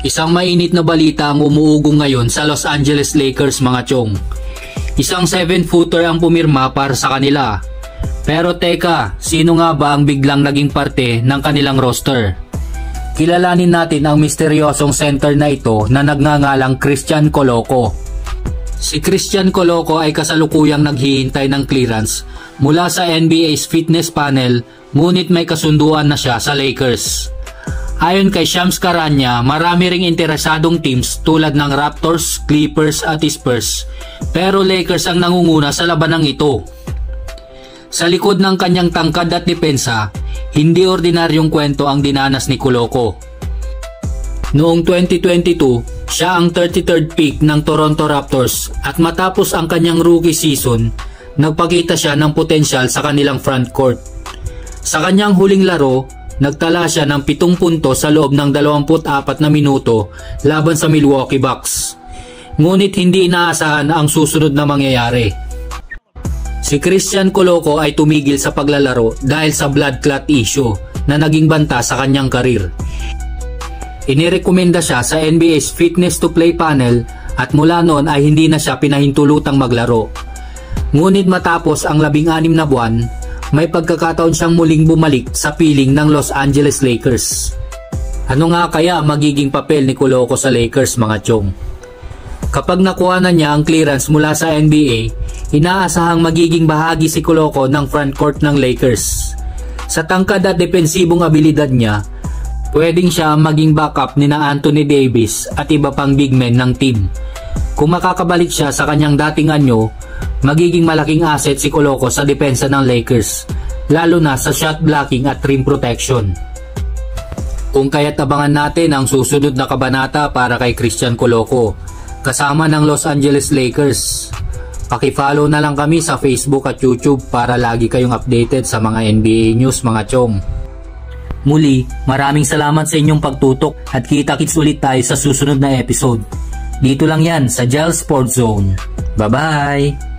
Isang mainit na balita ang umuugong ngayon sa Los Angeles Lakers mga chong. Isang 7-footer ang pumirma para sa kanila. Pero teka, sino nga ba ang biglang naging parte ng kanilang roster? Kilalanin natin ang misteryosong center na ito na nagngangalang Christian Coloco. Si Christian Coloco ay kasalukuyang naghihintay ng clearance mula sa NBA's fitness panel, ngunit may kasunduan na siya sa Lakers. Ayon kay Shams Charania, marami ring interesadong teams tulad ng Raptors, Clippers at Spurs, pero Lakers ang nangunguna sa labanang ito. Sa likod ng kanyang tangkad at depensa, hindi ordinaryong kwento ang dinanas ni Coloco. Noong 2022, siya ang 33rd pick ng Toronto Raptors at matapos ang kanyang rookie season, nagpakita siya ng potensyal sa kanilang frontcourt. Sa kanyang huling laro, nagtala siya ng 7 puntos sa loob ng 24 na minuto laban sa Milwaukee Bucks. Ngunit hindi inaasahan ang susunod na mangyayari. Si Christian Coloco ay tumigil sa paglalaro dahil sa blood clot issue na naging banta sa kanyang karir. Inirekomenda siya sa NBA's Fitness to Play panel at mula noon ay hindi na siya pinahintulutang maglaro. Ngunit matapos ang 16 na buwan, may pagkakataon siyang muling bumalik sa piling ng Los Angeles Lakers. Ano nga kaya magiging papel ni Coloco sa Lakers mga chong? Kapag nakuha na niya ang clearance mula sa NBA, inaasahang magiging bahagi si Coloco ng frontcourt ng Lakers. Sa tangkad at depensibong abilidad niya, pwedeng siya maging backup ni na Anthony Davis at iba pang big men ng team. Kung makakabalik siya sa kanyang dating anyo, magiging malaking asset si Coloco sa depensa ng Lakers, lalo na sa shot blocking at rim protection. Kung kaya't abangan natin ang susunod na kabanata para kay Christian Coloco, kasama ng Los Angeles Lakers. Paki-follow na lang kami sa Facebook at YouTube para lagi kayong updated sa mga NBA news mga chong. Muli, maraming salamat sa inyong pagtutok at kita-kits ulit tayo sa susunod na episode. Dito lang yan sa Gel Sports Zone. Bye-bye!